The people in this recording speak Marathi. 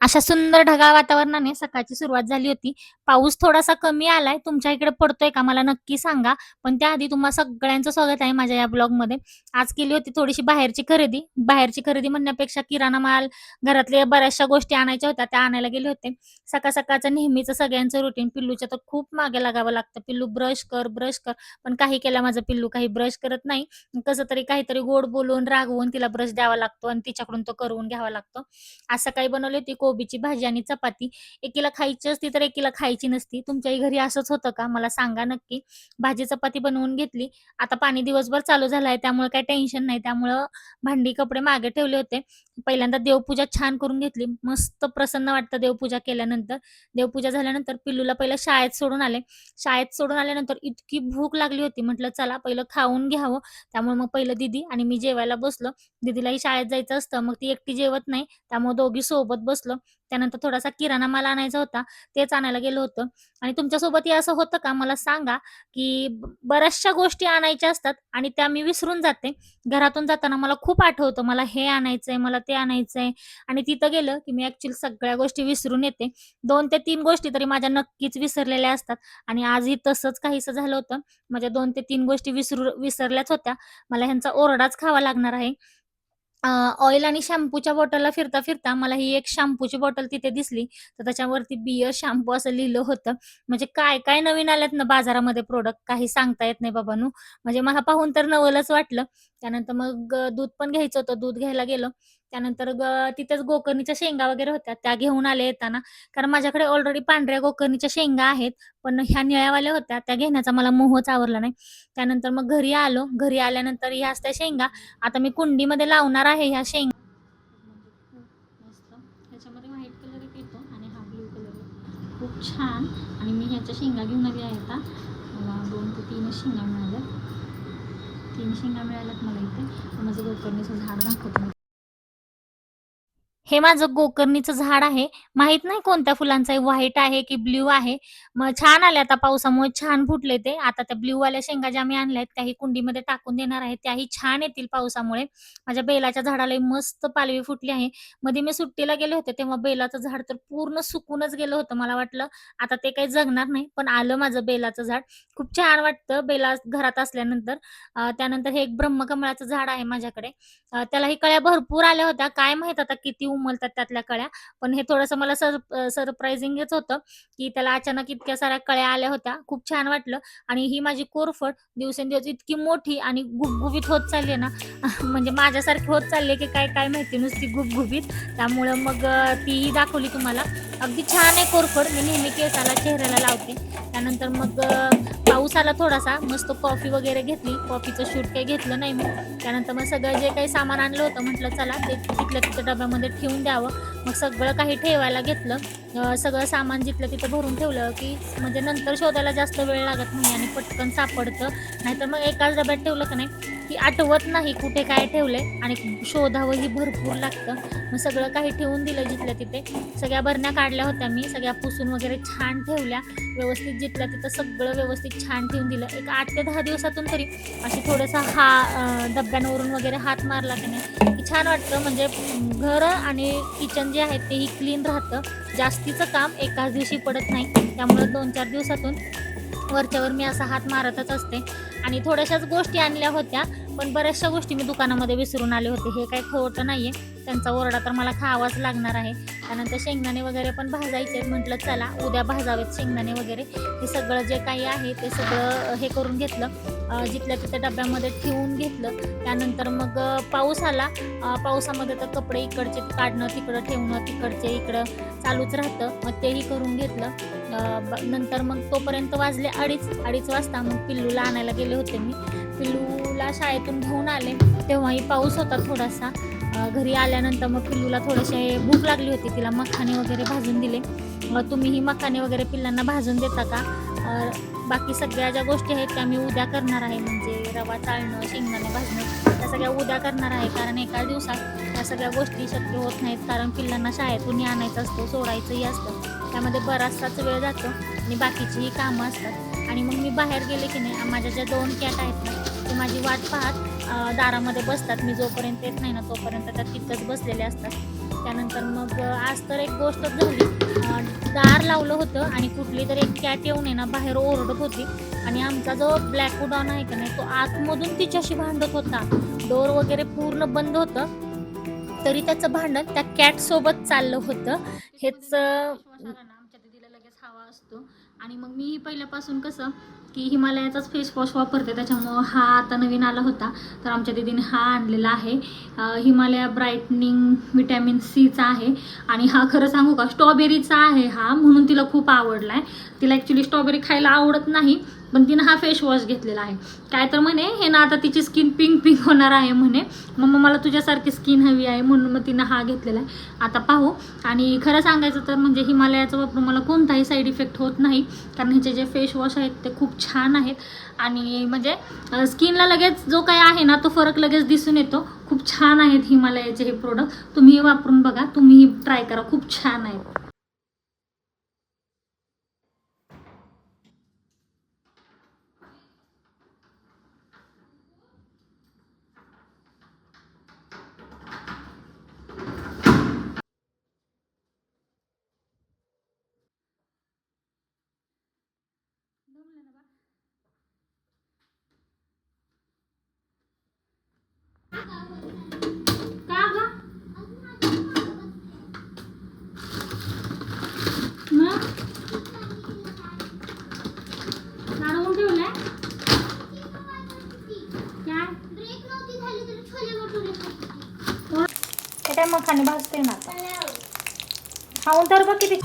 अशा सुंदर ढगाळ वातावरणाने सकाळची सुरुवात झाली होती. पाऊस थोडासा कमी आलाय. तुमच्या इकडे पडतोय का? मला नक्की सांगा. पण त्याआधी तुम्हा सगळ्यांचं स्वागत आहे माझ्या या ब्लॉगमध्ये. आज केली होती थोडीशी बाहेरची खरेदी. बाहेरची खरेदी म्हणण्यापेक्षा किराणा माल, घरातल्या बऱ्याचशा गोष्टी आणायच्या होत्या, त्या आणायला गेले होते. सकाळ-सकाळचं नेहमीचं सगळ्यांचं रुटीन. पिल्लूच्या तर खूप मागे लागावं लागतं. "पिल्लू ब्रश कर, ब्रश कर." पण काही केल्या माझं पिल्लू काही ब्रश करत नाही. कसं तरी काहीतरी गोड बोलून, रागवून तिला ब्रश द्यावा लागतो आणि तिच्याकडून तो करवून घ्यावा लागतो. आज सकाळी बनवली होती कोबीची भाजी आणि चपाती. एकीला खायची असती तर एकीला खायची नसती. तुमच्याही घरी असंच होतं का? मला सांगा नक्की. भाजी चपाती बनवून घेतली. आता पाणी दिवसभर चालू झालं आहे त्यामुळे काही टेन्शन नाही. त्यामुळं भांडी, कपडे मागे ठेवले होते. पहिल्यांदा देवपूजा छान करून घेतली. मस्त प्रसन्न वाटतं देवपूजा केल्यानंतर. देवपूजा झाल्यानंतर पिल्लूला पहिलं शाळेत सोडून आले. शाळेत सोडून आल्यानंतर इतकी भूक लागली होती. म्हटलं चला पहिलं खाऊन घ्यावं. त्यामुळे मग पहिलं दीदी आणि मी जेवायला बसलो. दीदीलाही शाळेत जायचं असतं. मग ती एकटी जेवत नाही. त्यामुळे दोघी सोबत बसलो. त्यानंतर थोडासा किराणा माल आणायचा होता, तेच आणायला गेलो होतो. आणि तुमच्यासोबतही असं होतं का? मला सांगा, की बऱ्याचशा गोष्टी आणायच्या असतात आणि त्या मी विसरून जाते. घरातून जाताना मला खूप आठवतं, मला हे आणायचंय, मला ते आणायचंय आणि तिथं गेलं, की मी ॲक्चुअली सगळ्या गोष्टी विसरून येते. 2 ते 3 गोष्टी तरी माझ्या नक्कीच विसरलेल्या असतात आणि आजही तसंच काहीसं झालं होतं. माझ्या 2 ते 3 गोष्टी विसरल्याच होत्या. मला ह्यांचा ओरडाच खावा लागणार आहे. ऑइल आणि शॅम्पूच्या बॉटलला फिरता-फिरता मला ही एक शॅम्पूची बॉटल तिथे दिसली. तर त्याच्यावरती बिअर शॅम्पू असं लिहिलं होतं. म्हणजे काय-काय नवीन आल्यात ना बाजारामध्ये प्रॉडक्ट काही सांगता येत नाही बाबांनो. म्हणजे मला पाहून तर नवलच वाटलं. त्यानंतर मग दूध पण घ्यायचं होतं. दूध घ्यायला गेलो. त्यानंतर तिथेच गोकर्णीच्या शेंगा वगैरे होत्या. त्या घेऊन आले येताना. कारण माझ्याकडे ऑलरेडी पांढऱ्या गोकर्णीच्या शेंगा आहेत. पण ह्या निळ्यावाल्या होत्या. त्या घेण्याचा मला मोहच आवरला नाही. त्यानंतर मग घरी आलो. घरी आल्यानंतर ह्या असत्या शेंगा. आता मी कुंडीमध्ये लावणार आहे ह्या शेंगा. म्हणजे खूप मस्त. ह्याच्यामध्ये व्हाईट कलर एक येतो आणि हा ब्लू कलर येतो. खूप छान. आणि मी ह्याच्या शेंगा घेऊन आली आहे आता. मला 2 ते 3च शेंगा मिळाल्या. 3 शेंगा मिळाल्यात मला इथे. माझं गोकर्णीचं झाड दाखवते मी. हे माझं गोकर्णीचं झाड आहे. माहीत नाही कोणत्या फुलांचं आहे, व्हाईट आहे की ब्लू आहे. मग छान आले आता पावसामुळे छान फुटले ते. आता त्या ब्लूवाल्या शेंगा ज्या मी आणल्या आहेत, त्याही कुंडीमध्ये टाकून देणार आहे. त्याही छान येतील पावसामुळे. माझ्या बेलाच्या झाडालाही मस्त पालवी फुटली आहे. मध्ये मी सुट्टीला गेले होते, तेव्हा बेलाचं झाड तर पूर्ण सुकूनच गेलं होतं. मला वाटलं आता ते काही जगणार नाही, पण आलं माझं बेलाचं झाड. खूप छान वाटतं बेला घरात असल्यानंतर. त्यानंतर हे एक ब्रह्मकमळाचं झाड आहे माझ्याकडे. त्यालाही कळ्या भरपूर आल्या होत्या. काय माहीत आता किती उमलतात त्यातल्या कळ्या. पण हे थोडंसं मला सरप्रायझिंगच होतं, की त्याला अचानक इतक्या साऱ्या कळ्या आल्या होत्या. खूप छान वाटलं आणि ही माझी कोरफड दिवसेंदिवस इतकी मोठी आणि गुबगुबीत होत चालली आहे ना, म्हणजे माझ्यासारखी होत चालली आहे, की काय काय माहिती नुसती गुबगुबीत. त्यामुळं मग तीही दाखवली तुम्हाला. अगदी छान आहे कोरफड. मी नेहमी केसाला, चेहऱ्याला लावते. त्यानंतर मग पाऊस आला थोडासा. मस्त कॉफी वगैरे घेतली. कॉफीचं शूट काही घेतलं नाही मी. त्यानंतर मग सगळं जे काही सामान आणलं होतं म्हटलं चला ते तिथल्या तिथं डब्यामध्ये ठेवून द्यावं. मग सगळं काही ठेवायला घेतलं. सगळं सामान जिथलं तिथं भरून ठेवलं, की म्हणजे नंतर शोधायला जास्त वेळ लागत नाही आणि पटकन सापडतं. नाहीतर मग एकाच डब्यात ठेवलं की नाही, की आठवत नाही कुठे काय ठेवलंय आणि शोधावंही भरपूर लागतं. मग सगळं काही ठेवून दिलं जिथल्या तिथे. सगळ्या भरण्या काढल्या होत्या मी. सगळ्या पुसून वगैरे छान ठेवल्या. व्यवस्थित जिथल्या तिथं सगळं व्यवस्थित छान ठेवून दिलं. एक 8 ते 10 दिवसातून तरी अशी थोडंसं डब्यांवरून वगैरे हात मारला की नाही, की छान वाटतं. म्हणजे घर आणि किचन जे आहे तेही क्लीन राहतं. जास्तीचं काम एकाच दिवशी पडत नाही. त्यामुळं 2-4 दिवसातून वरच्यावर मी असा हात मारतच असते. आणि थोड्याशाच गोष्टी आणल्या होत्या, पण बऱ्याचशा गोष्टी मी दुकानामध्ये विसरून आले होते. हे काही खोटं नाहीये. त्यांचा ओरडा तर मला खावाच लागणार आहे. त्यानंतर शेंगदाणे वगैरे पण भाजायचे आहेत. म्हटलं चला उद्या भाजावेत शेंगदाणे वगैरे. हे सगळं जे काही आहे ते सगळं हे करून घेतलं. जिथल्या तिथं डब्यामध्ये ठेवून घेतलं. त्यानंतर मग पाऊस आला. पावसामध्ये तर कपडे इकडचे काढणं, तिकडं ठेवणं, तिकडचे इकडं चालूच राहतं. मग तेही करून घेतलं. नंतर मग तोपर्यंत वाजले 2:30 वाजता. मग पिल्लूला आणायला गेले होते मी. पिल्लूला शाळेतून घेऊन आले. तेव्हाही पाऊस होता थोडासा. घरी आल्यानंतर मग पिल्लूला थोडेसे भूक लागली होती. तिला मखाने वगैरे भाजून दिले. तुम्हीही मखाने वगैरे पिल्लांना भाजून देता का? बाकी सगळ्या ज्या गोष्टी आहेत त्या मी उद्या करणार आहे. म्हणजे रवा चाळणं, शेंगदाणे भाजणं त्या सगळ्या उद्या करणार आहे. कारण एका दिवसात त्या सगळ्या गोष्टी शक्य होत नाहीत. कारण पिल्लांना शाळेतूनही आणायचं असतं, सोडायचंही असतं. त्यामध्ये बराचसाच वेळ जातो आणि बाकीचीही कामं असतात. आणि मग मी बाहेर गेले की नाही, माझ्या ज्या 2 कॅट आहेत ना, ते माझी वाट पाहत दारामध्ये बसतात. मी जोपर्यंत येत नाही ना तोपर्यंत त्या तिथंच बसलेल्या असतात. त्यानंतर मग आज तर एक गोष्टच झाली, दार लावलं होतं आणि कुठली तरी एक कॅट येऊन आहे ना बाहेर ओरडत होती आणि आमचा जो ब्लॅक वुडॉन आहे का नाही तो आतमधून तिच्याशी भांडत होता. डोर वगैरे पूर्ण बंद होतं तरी त्याचं भांडण त्या कॅट सोबत चाललं होतं. हेच आमच्या दीदीला लगेच हवा असतो. आणि मग मी पहिल्यापासून कसं की हिमालयाचाच फेस वॉश वापरते, त्याच्यामुळं हा आता नवीन आला होता तर आमच्या दीदीने हा आणलेला आहे. हिमालया ब्राईटनिंग व्हिटॅमिन सीचा आहे आणि हा खरं सांगू का स्ट्रॉबेरीचा आहे हा, म्हणून तिला खूप आवडला आहे. तिला ॲक्च्युली स्ट्रॉबेरी खायला आवडत नाही पण तिनं हा फेस वॉश घेतलेला आहे. काय तर म्हणे हे ना आता तिची स्किन पिंक पिंक होणार आहे म्हणे, मम्मा मला तुझ्यासारखी स्किन हवी आहे म्हणून मग तिनं हा घेतलेला आहे. आता पाहू. आणि खरं सांगायचं तर म्हणजे हिमालयाचं वापरून मला कोणताही साईड इफेक्ट होत नाही, कारण ह्याचे जे फेस वॉश आहेत ते खूप छान आहेत आणि म्हणजे स्किनला लगेच जो काय आहे ना तो फरक लगेच दिसून येतो. खूप छान आहेत हिमालयाचे हे प्रोडक्ट, तुम्हीही वापरून बघा, तुम्हीही ट्राय करा, खूप छान आहेत. का ग मग काढून ठेवलंय काय काय मखाने भाजते ना आता खाऊन तर बघ किती